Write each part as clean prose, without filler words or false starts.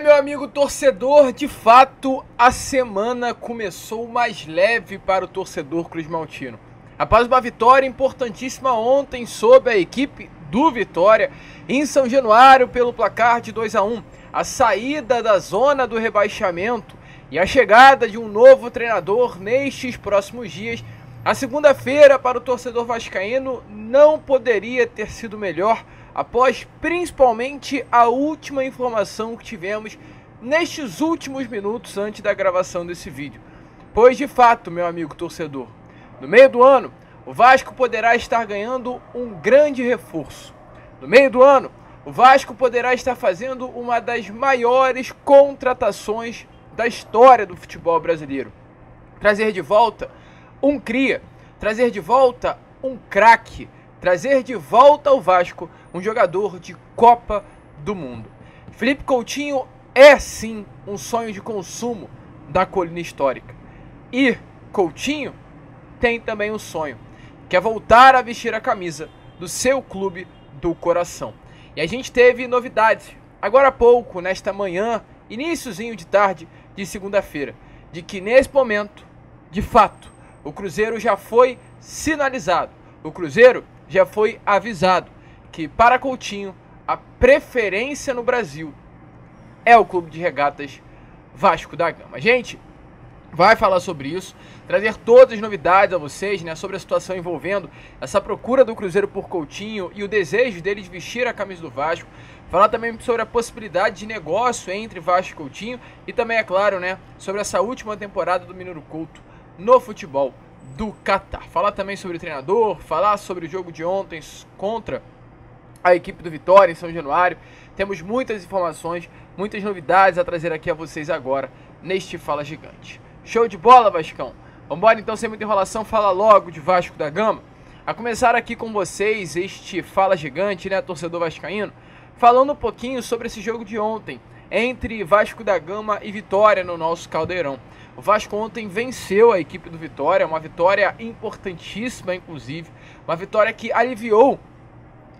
meu amigo torcedor, de fato a semana começou mais leve para o torcedor cruzmaltino. Após uma vitória importantíssima ontem sobre a equipe do Vitória em São Januário pelo placar de 2-1, a saída da zona do rebaixamento e a chegada de um novo treinador nestes próximos dias, a segunda-feira para o torcedor vascaíno não poderia ter sido melhor, após principalmente a última informação que tivemos nestes últimos minutos antes da gravação desse vídeo. Pois de fato, meu amigo torcedor, no meio do ano, o Vasco poderá estar ganhando um grande reforço. No meio do ano, o Vasco poderá estar fazendo uma das maiores contratações da história do futebol brasileiro. Trazer de volta um cria, trazer de volta um craque, trazer de volta ao Vasco um jogador de Copa do Mundo. Felipe Coutinho é sim um sonho de consumo da colina histórica. E Coutinho tem também um sonho, que é voltar a vestir a camisa do seu clube do coração. E a gente teve novidades agora há pouco, nesta manhã, iniciozinho de tarde de segunda-feira, de que nesse momento, de fato, o Cruzeiro já foi sinalizado, o Cruzeiro já foi avisado que para Coutinho a preferência no Brasil é o Clube de Regatas Vasco da Gama. A gente vai falar sobre isso, trazer todas as novidades a vocês, né, sobre a situação envolvendo essa procura do Cruzeiro por Coutinho e o desejo dele de vestir a camisa do Vasco. Falar também sobre a possibilidade de negócio entre Vasco e Coutinho e também, é claro, né, sobre essa última temporada do Menino Couto no futebol do Catar. Falar também sobre o treinador, falar sobre o jogo de ontem contra a equipe do Vitória em São Januário. Temos muitas informações, muitas novidades a trazer aqui a vocês agora neste Fala Gigante. Show de bola, Vascão? Vambora então, sem muita enrolação, fala logo de Vasco da Gama. A começar aqui com vocês este Fala Gigante, né, torcedor vascaíno, falando um pouquinho sobre esse jogo de ontem entre Vasco da Gama e Vitória no nosso Caldeirão. O Vasco ontem venceu a equipe do Vitória, uma vitória importantíssima, inclusive, uma vitória que aliviou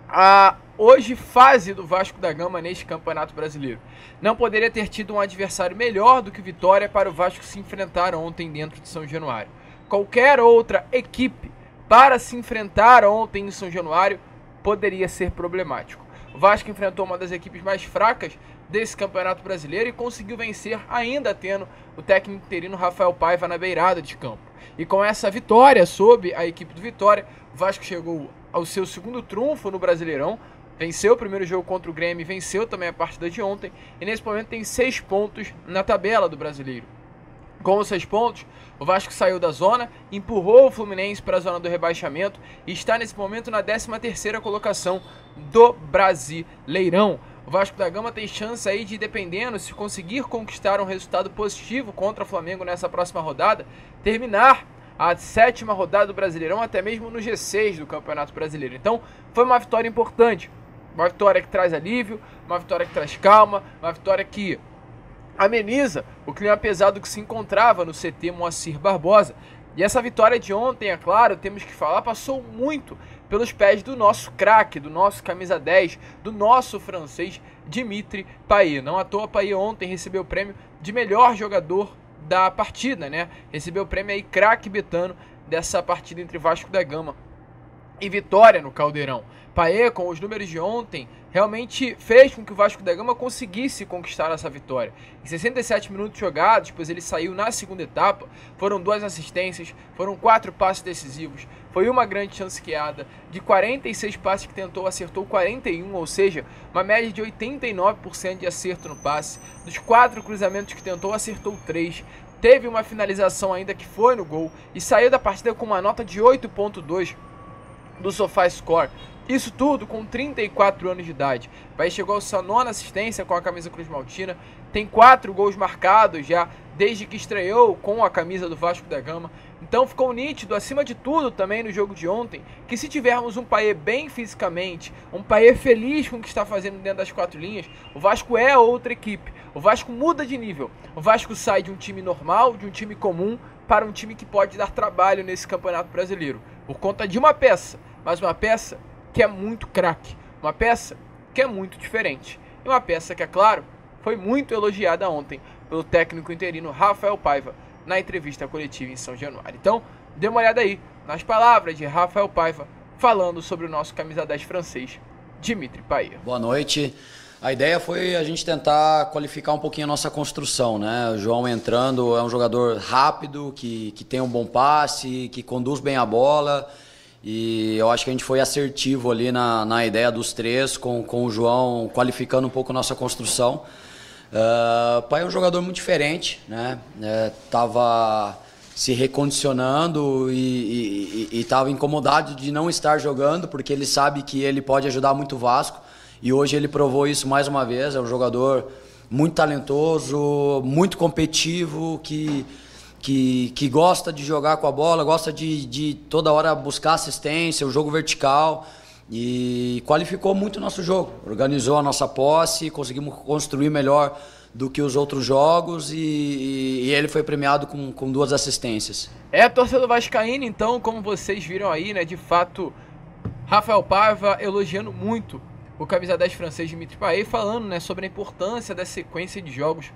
a hoje fase do Vasco da Gama neste Campeonato Brasileiro. Não poderia ter tido um adversário melhor do que o Vitória para o Vasco se enfrentar ontem dentro de São Januário. Qualquer outra equipe para se enfrentar ontem em São Januário poderia ser problemático. O Vasco enfrentou uma das equipes mais fracas desse Campeonato Brasileiro e conseguiu vencer, ainda tendo o técnico interino Rafael Paiva na beirada de campo. E com essa vitória sobre a equipe do Vitória, o Vasco chegou ao seu segundo trunfo no Brasileirão, venceu o primeiro jogo contra o Grêmio, venceu também a partida de ontem e nesse momento tem 6 pontos na tabela do Brasileiro. Com os 6 pontos, o Vasco saiu da zona, empurrou o Fluminense para a zona do rebaixamento e está nesse momento na 13ª colocação do Brasileirão. O Vasco da Gama tem chance aí de, dependendo, se conseguir conquistar um resultado positivo contra o Flamengo nessa próxima rodada, terminar a 7ª rodada do Brasileirão, até mesmo no G6 do Campeonato Brasileiro. Então, foi uma vitória importante, uma vitória que traz alívio, uma vitória que traz calma, uma vitória que ameniza o clima pesado que se encontrava no CT Moacir Barbosa. E essa vitória de ontem, é claro, temos que falar, passou muito pelos pés do nosso craque, do nosso camisa 10, do nosso francês Dimitri Payet. Não à toa, Payet ontem recebeu o prêmio de melhor jogador da partida, né? Recebeu o prêmio aí craque betano dessa partida entre Vasco da Gama e Vitória no Caldeirão. Payet, com os números de ontem, realmente fez com que o Vasco da Gama conseguisse conquistar essa vitória. Em 67 minutos jogados, pois ele saiu na segunda etapa, foram 2 assistências, foram 4 passes decisivos, foi uma grande chance criada. De 46 passes que tentou, acertou 41, ou seja, uma média de 89% de acerto no passe. Dos 4 cruzamentos que tentou, acertou 3. Teve uma finalização ainda que foi no gol e saiu da partida com uma nota de 8.2 do SofaScore. Isso tudo com 34 anos de idade. Vai chegou a sua 9ª assistência com a camisa cruzmaltina. Tem 4 gols marcados já desde que estreou com a camisa do Vasco da Gama. Então ficou nítido, acima de tudo também no jogo de ontem, que se tivermos um Payet bem fisicamente, um Payet feliz com o que está fazendo dentro das 4 linhas, o Vasco é outra equipe. O Vasco muda de nível. O Vasco sai de um time normal, de um time comum, para um time que pode dar trabalho nesse Campeonato Brasileiro. Por conta de uma peça, mas uma peça que é muito craque, uma peça que é muito diferente. E uma peça que, é claro, foi muito elogiada ontem pelo técnico interino Rafael Paiva na entrevista coletiva em São Januário. Então, dê uma olhada aí nas palavras de Rafael Paiva falando sobre o nosso camisa 10 francês, Dimitri Payet. Boa noite. A ideia foi a gente tentar qualificar um pouquinho a nossa construção, né? O João entrando é um jogador rápido, que tem um bom passe, que conduz bem a bola. E eu acho que a gente foi assertivo ali na ideia dos três, com o João qualificando um pouco a nossa construção. O Payet é um jogador muito diferente, né? Tava se recondicionando e estava incomodado de não estar jogando, porque ele sabe que ele pode ajudar muito o Vasco. E hoje ele provou isso mais uma vez. É um jogador muito talentoso, muito competitivo, que gosta de jogar com a bola, gosta de toda hora buscar assistência, o jogo vertical. E qualificou muito o nosso jogo. Organizou a nossa posse, conseguimos construir melhor do que os outros jogos e ele foi premiado com 2 assistências. A torcida vascaína, então, como vocês viram aí, né, de fato, Rafael Paiva elogiando muito o camisa 10 francês Dimitri Payet, falando, né, sobre a importância da sequência de jogos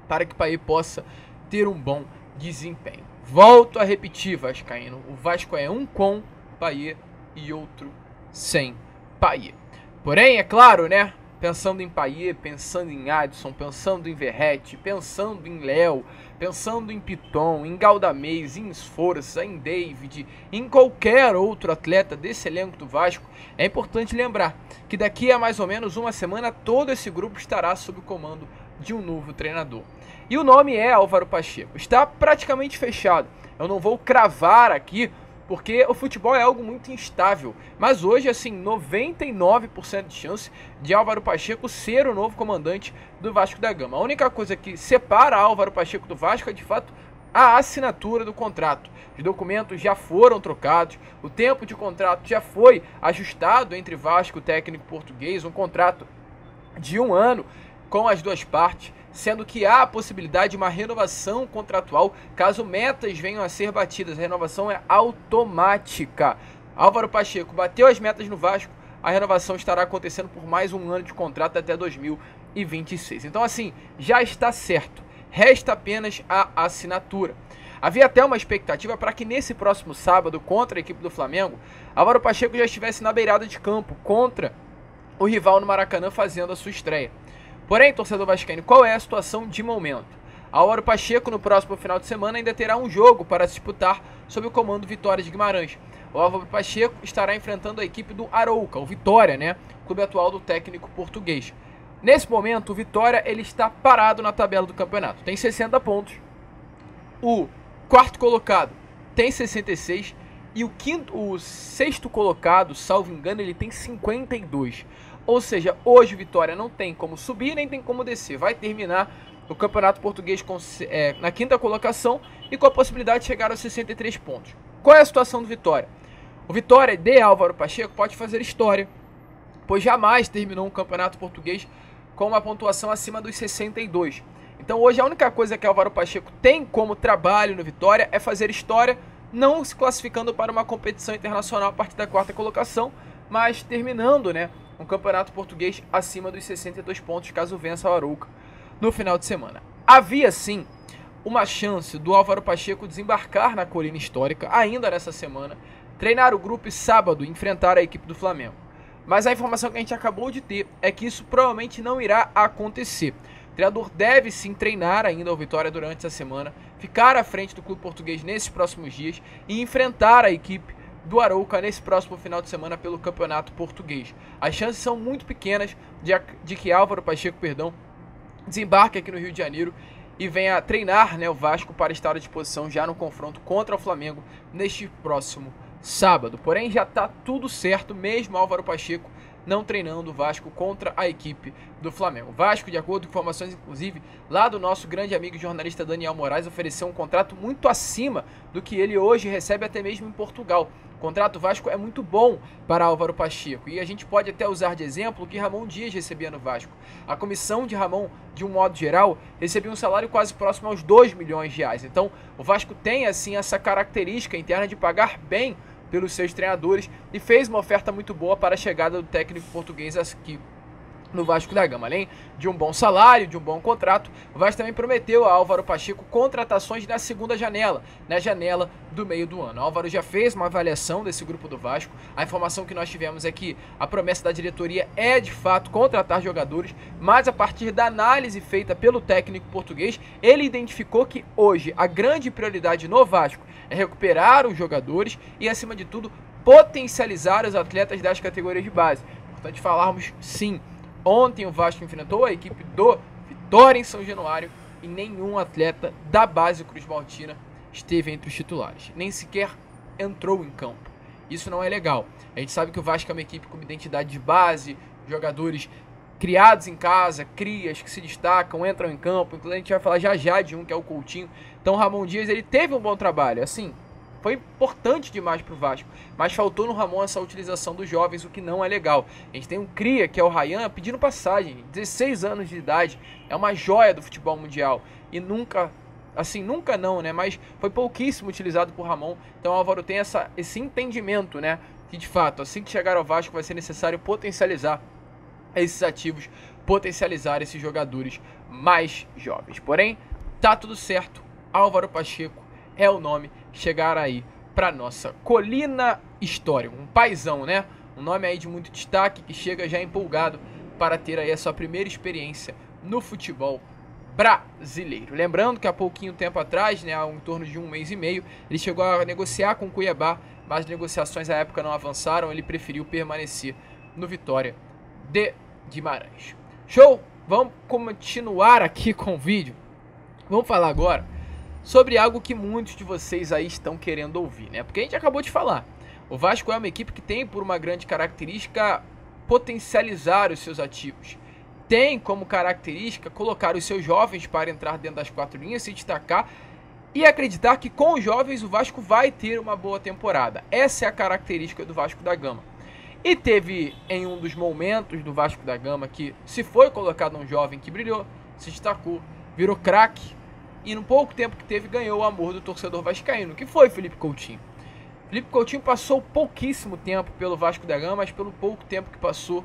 para que Payet possa ter um bom desempenho. Volto a repetir, vascaíno, o Vasco é um com Payet e outro sem Payet. Porém, é claro, né, pensando em Payet, pensando em Adson, pensando em Verratti, pensando em Léo, pensando em Piton, em Galdamez, em Sforza, em David, em qualquer outro atleta desse elenco do Vasco, é importante lembrar que daqui a mais ou menos uma semana todo esse grupo estará sob o comando de um novo treinador. E o nome é Álvaro Pacheco. Está praticamente fechado. Eu não vou cravar aqui, porque o futebol é algo muito instável. Mas hoje, assim, 99% de chance de Álvaro Pacheco ser o novo comandante do Vasco da Gama. A única coisa que separa Álvaro Pacheco do Vasco é, de fato, a assinatura do contrato. Os documentos já foram trocados, o tempo de contrato já foi ajustado entre Vasco e o técnico português, um contrato de 1 ano com as duas partes, sendo que há a possibilidade de uma renovação contratual caso metas venham a ser batidas. A renovação é automática. Álvaro Pacheco bateu as metas no Vasco, a renovação estará acontecendo por mais 1 ano de contrato até 2026. Então, assim, já está certo. Resta apenas a assinatura. Havia até uma expectativa para que nesse próximo sábado, contra a equipe do Flamengo, Álvaro Pacheco já estivesse na beirada de campo, contra o rival no Maracanã, fazendo a sua estreia. Porém, torcedor vascaíno, qual é a situação de momento? Álvaro Pacheco, no próximo final de semana, ainda terá um jogo para se disputar sob o comando do Vitória de Guimarães. O Álvaro Pacheco estará enfrentando a equipe do Arouca, o Vitória, né? Clube atual do técnico português. Nesse momento, o Vitória ele está parado na tabela do campeonato. Tem 60 pontos. O quarto colocado tem 66 e o sexto colocado, salvo engano, ele tem 52. Ou seja, hoje o Vitória não tem como subir nem tem como descer. Vai terminar o campeonato português na 5ª colocação e com a possibilidade de chegar aos 63 pontos. Qual é a situação do Vitória? O Vitória de Álvaro Pacheco pode fazer história, pois jamais terminou um campeonato português com uma pontuação acima dos 62. Então hoje a única coisa que Álvaro Pacheco tem como trabalho no Vitória é fazer história, não se classificando para uma competição internacional a partir da 4ª colocação, mas terminando, né, um campeonato português acima dos 62 pontos, caso vença o Arouca no final de semana. Havia sim uma chance do Álvaro Pacheco desembarcar na colina histórica ainda nessa semana, treinar o grupo e sábado enfrentar a equipe do Flamengo. Mas a informação que a gente acabou de ter é que isso provavelmente não irá acontecer. O treinador deve sim treinar ainda o Vitória durante essa semana, ficar à frente do clube português nesses próximos dias e enfrentar a equipe do Arouca nesse próximo final de semana pelo campeonato português. As chances são muito pequenas de que Álvaro Pacheco, desembarque aqui no Rio de Janeiro e venha treinar, né, o Vasco para estar à disposição já no confronto contra o Flamengo neste próximo sábado. Porém, já está tudo certo, mesmo Álvaro Pacheco não treinando o Vasco contra a equipe do Flamengo. O Vasco, de acordo com informações, inclusive, lá do nosso grande amigo e jornalista Daniel Moraes, ofereceu um contrato muito acima do que ele hoje recebe até mesmo em Portugal. O contrato Vasco é muito bom para Álvaro Pacheco e a gente pode até usar de exemplo o que Ramon Dias recebia no Vasco. A comissão de Ramon, de um modo geral, recebia um salário quase próximo aos 2 milhões de reais. Então, o Vasco tem, assim, essa característica interna de pagar bem pelos seus treinadores e fez uma oferta muito boa para a chegada do técnico português aqui no Vasco da Gama. Além de um bom salário, de um bom contrato, o Vasco também prometeu a Álvaro Pacheco contratações na segunda janela, na janela do meio do ano. O Álvaro já fez uma avaliação desse grupo do Vasco. A informação que nós tivemos é que a promessa da diretoria é de fato contratar jogadores, mas a partir da análise feita pelo técnico português, ele identificou que hoje a grande prioridade no Vasco é recuperar os jogadores e, acima de tudo, potencializar os atletas das categorias de base. Importante falarmos, sim, ontem o Vasco enfrentou a equipe do Vitória em São Januário e nenhum atleta da base Cruz Maltina esteve entre os titulares. Nem sequer entrou em campo. Isso não é legal. A gente sabe que o Vasco é uma equipe com identidade de base, jogadores criados em casa, crias que se destacam, entram em campo. Inclusive a gente vai falar já de um, que é o Coutinho. Então o Ramon Dias, ele teve um bom trabalho. Assim, foi importante demais para o Vasco, mas faltou no Ramon essa utilização dos jovens, o que não é legal. A gente tem um cria, que é o Ryan, pedindo passagem, 16 anos de idade, é uma joia do futebol mundial, e nunca, assim, nunca não, né, mas foi pouquíssimo utilizado por Ramon. Então o Álvaro tem esse entendimento, né, que de fato, assim que chegar ao Vasco vai ser necessário potencializar esses ativos, potencializar esses jogadores mais jovens. Porém, tá tudo certo, Álvaro Pacheco é o nome chegar aí para nossa colina histórica, um paizão, né? Um nome aí de muito destaque que chega já empolgado para ter aí a sua primeira experiência no futebol brasileiro. Lembrando que há pouquinho tempo atrás, né, há em torno de um mês e meio, ele chegou a negociar com o Cuiabá, mas as negociações à época não avançaram, ele preferiu permanecer no Vitória de Guimarães. Show? Vamos continuar aqui com o vídeo. Vamos falar agora sobre algo que muitos de vocês aí estão querendo ouvir, né? Porque a gente acabou de falar. O Vasco é uma equipe que tem por uma grande característica potencializar os seus ativos. Tem como característica colocar os seus jovens para entrar dentro das quatro linhas, se destacar e acreditar que com os jovens o Vasco vai ter uma boa temporada. Essa é a característica do Vasco da Gama. E teve em um dos momentos do Vasco da Gama que se foi colocado um jovem que brilhou, se destacou, virou craque, e no pouco tempo que teve, ganhou o amor do torcedor vascaíno, que foi Felipe Coutinho. Felipe Coutinho passou pouquíssimo tempo pelo Vasco da Gama, mas pelo pouco tempo que passou,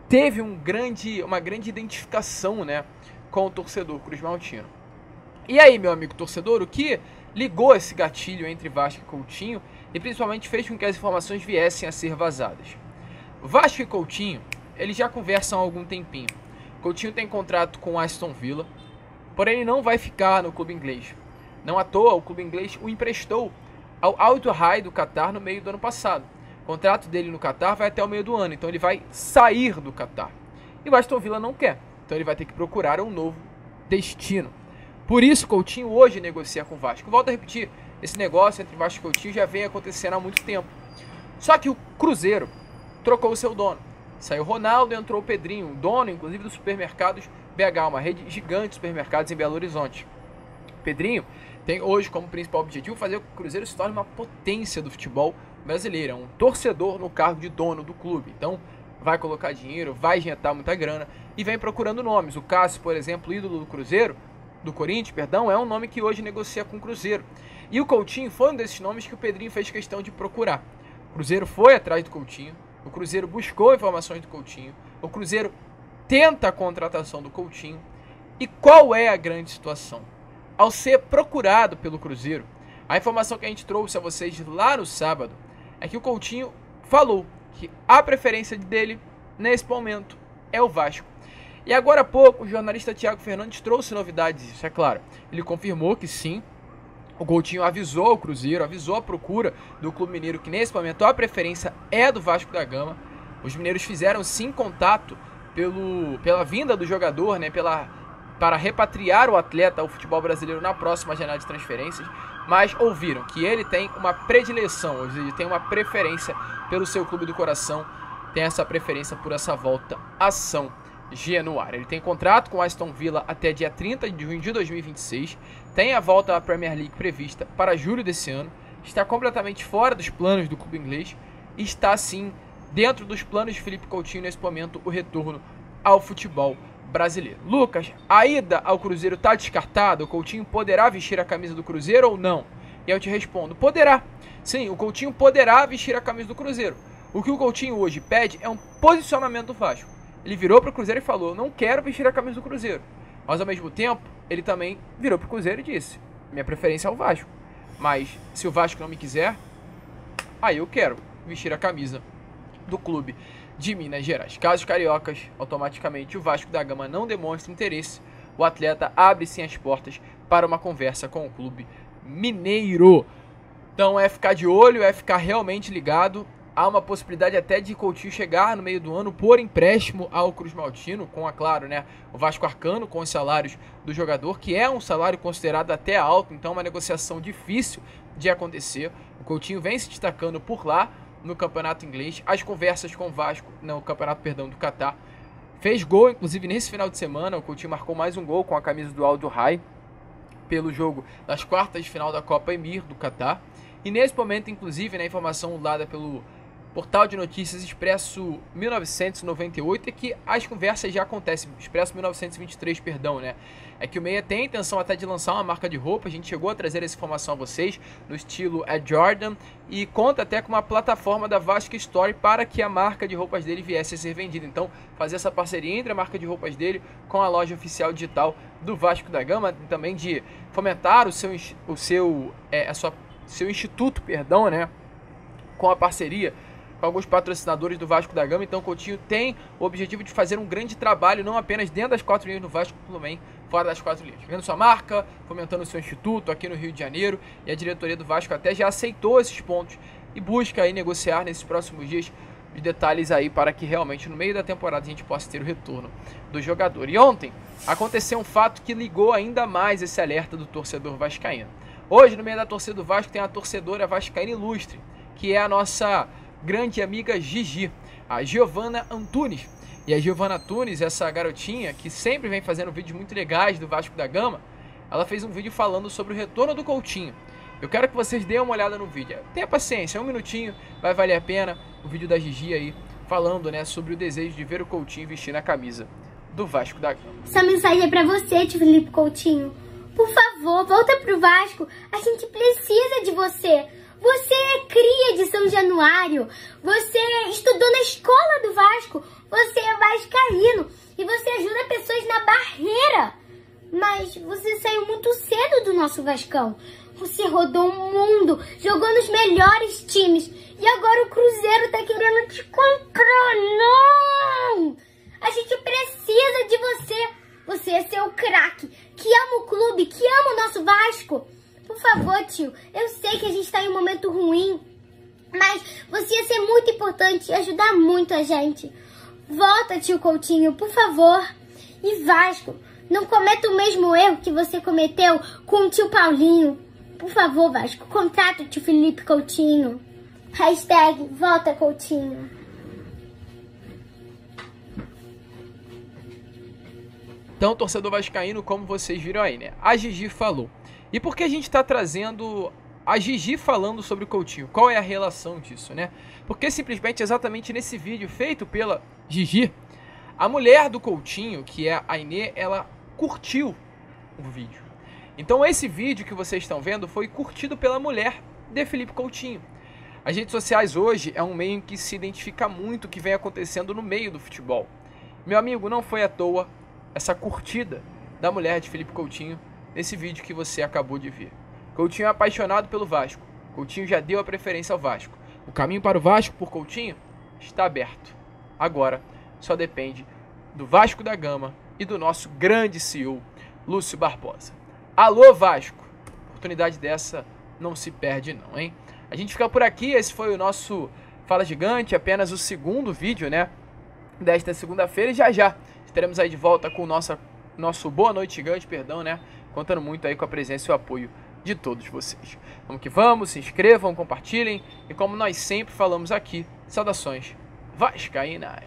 teve uma grande identificação, né, com o torcedor Cruz Maltino. E aí, meu amigo torcedor, o que ligou esse gatilho entre Vasco e Coutinho e principalmente fez com que as informações viessem a ser vazadas? Vasco e Coutinho, eles já conversam há algum tempinho. Coutinho tem contrato com o Aston Villa, porém ele não vai ficar no clube inglês. Não à toa, o clube inglês o emprestou ao Al Ittihad do Qatar no meio do ano passado. O contrato dele no Qatar vai até o meio do ano, então ele vai sair do Qatar. E o Aston Villa não quer, então ele vai ter que procurar um novo destino. Por isso, Coutinho hoje negocia com o Vasco. Volto a repetir, esse negócio entre Vasco e Coutinho já vem acontecendo há muito tempo. Só que o Cruzeiro trocou o seu dono. Saiu o Ronaldo e entrou o Pedrinho, dono inclusive dos supermercados BH, uma rede gigante de supermercados em Belo Horizonte. Pedrinho tem hoje como principal objetivo fazer com que o Cruzeiro se torne uma potência do futebol brasileiro, um torcedor no cargo de dono do clube. Então vai colocar dinheiro, vai injetar muita grana e vem procurando nomes. O Cássio, por exemplo, ídolo do Cruzeiro, do Corinthians, perdão, é um nome que hoje negocia com o Cruzeiro. E o Coutinho foi um desses nomes que o Pedrinho fez questão de procurar. O Cruzeiro foi atrás do Coutinho, o Cruzeiro buscou informações do Coutinho, o Cruzeiro tenta a contratação do Coutinho. E qual é a grande situação? Ao ser procurado pelo Cruzeiro, a informação que a gente trouxe a vocês lá no sábado é que o Coutinho falou que a preferência dele nesse momento é o Vasco. E agora há pouco o jornalista Thiago Fernandes trouxe novidades disso, é claro. Ele confirmou que sim, o Coutinho avisou o Cruzeiro, avisou a procura do Clube Mineiro que nesse momento a preferência é do Vasco da Gama. Os mineiros fizeram sim contato pela vinda do jogador, né, para repatriar o atleta ao futebol brasileiro na próxima janela de transferências, mas ouviram que ele tem uma predileção, ou seja, tem uma preferência pelo seu clube do coração, tem essa preferência por essa volta a São Januário. Ele tem contrato com o Aston Villa até dia 30 de junho de 2026, tem a volta à Premier League prevista para julho desse ano, está completamente fora dos planos do clube inglês e está sim dentro dos planos de Felipe Coutinho nesse momento o retorno ao futebol brasileiro. Lucas, a ida ao Cruzeiro está descartada? O Coutinho poderá vestir a camisa do Cruzeiro ou não? E eu te respondo, poderá. Sim, o Coutinho poderá vestir a camisa do Cruzeiro. O que o Coutinho hoje pede é um posicionamento do Vasco. ele virou pro Cruzeiro e falou: não quero vestir a camisa do Cruzeiro. Mas ao mesmo tempo, ele também virou pro Cruzeiro e disse: minha preferência é o Vasco. Mas se o Vasco não me quiser, aí eu quero vestir a camisa do clube de Minas Gerais. Caso os cariocas, automaticamente o Vasco da Gama não demonstre interesse, o atleta abre sim as portas para uma conversa com o clube mineiro. Então é ficar de olho, é ficar realmente ligado. Há uma possibilidade até de Coutinho chegar no meio do ano por empréstimo ao Cruz Maltino, com, é claro, né, o Vasco arcando com os salários do jogador, que é um salário considerado até alto, então é uma negociação difícil de acontecer. O Coutinho vem se destacando por lá no campeonato inglês, as conversas com o Vasco, no campeonato, perdão, do Catar. Fez gol, inclusive, nesse final de semana. O Coutinho marcou mais um gol com a camisa do Al Duhail pelo jogo das quartas de final da Copa Emir do Catar. E nesse momento, inclusive, na informação dada pelo portal de notícias Expresso 1998, é que as conversas já acontecem. Expresso 1923, perdão, né? É que o Meia tem a intenção até de lançar uma marca de roupa. A gente chegou a trazer essa informação a vocês no estilo Ed Jordan, e conta até com uma plataforma da Vasco Store para que a marca de roupas dele viesse a ser vendida. Então, fazer essa parceria entre a marca de roupas dele com a loja oficial digital do Vasco da Gama, e também de fomentar o seu instituto, perdão, né? Com a parceria com alguns patrocinadores do Vasco da Gama. Então o Coutinho tem o objetivo de fazer um grande trabalho, não apenas dentro das 4 linhas do Vasco, também fora das 4 linhas, criando sua marca, fomentando o seu instituto aqui no Rio de Janeiro. E a diretoria do Vasco até já aceitou esses pontos e busca aí negociar nesses próximos dias os detalhes aí para que realmente no meio da temporada a gente possa ter o retorno do jogador. E ontem aconteceu um fato que ligou ainda mais esse alerta do torcedor vascaíno. Hoje, no meio da torcida do Vasco, tem a torcedora vascaína ilustre, que é a nossa grande amiga Gigi, a Giovana Antunes. E a Giovana Antunes, essa garotinha que sempre vem fazendo vídeos muito legais do Vasco da Gama, ela fez um vídeo falando sobre o retorno do Coutinho. Eu quero que vocês deem uma olhada no vídeo. Tenha paciência, 1 minutinho, vai valer a pena. O vídeo da Gigi aí, falando, né, sobre o desejo de ver o Coutinho vestir a camisa do Vasco da Gama. Essa mensagem é pra você, tio Felipe Coutinho. Por favor, volta pro Vasco. A gente precisa de você. Você é cria de São Januário. Você estudou na escola do Vasco. Você é vascaíno. E você ajuda pessoas na Barreira. Mas você saiu muito cedo do nosso Vascão. Você rodou o mundo, jogou nos melhores times. E agora o Cruzeiro tá querendo te comprar. Não! A gente precisa de você. Você é seu craque, que ama o clube, que ama o nosso Vasco. Por favor, tio, eu sei que a gente tá em um momento ruim, mas você ia ser muito importante e ajudar muito a gente. Volta, tio Coutinho, por favor. E Vasco, não cometa o mesmo erro que você cometeu com o tio Paulinho. Por favor, Vasco, contrata o tio Felipe Coutinho. Hashtag volta Coutinho. Então, torcedor vascaíno, como vocês viram aí, né? A Gigi falou. E por que a gente está trazendo a Gigi falando sobre o Coutinho? Qual é a relação disso, né? Porque simplesmente, exatamente nesse vídeo feito pela Gigi, a mulher do Coutinho, que é a Inê, ela curtiu o vídeo. Então esse vídeo que vocês estão vendo foi curtido pela mulher de Felipe Coutinho. As redes sociais hoje é um meio em que se identifica muito o que vem acontecendo no meio do futebol. Meu amigo, não foi à toa essa curtida da mulher de Felipe Coutinho nesse vídeo que você acabou de ver. Coutinho é apaixonado pelo Vasco. Coutinho já deu a preferência ao Vasco. O caminho para o Vasco por Coutinho está aberto. Agora só depende do Vasco da Gama e do nosso grande CEO, Lúcio Barbosa. Alô, Vasco! Oportunidade dessa não se perde não, hein? A gente fica por aqui. Esse foi o nosso Fala Gigante, apenas o segundo vídeo, né, desta segunda-feira. E já estaremos aí de volta com o nosso Boa Noite Gigante, perdão, né? Contando muito aí com a presença e o apoio de todos vocês. Vamos que vamos, se inscrevam, compartilhem. E como nós sempre falamos aqui, saudações vascaínas.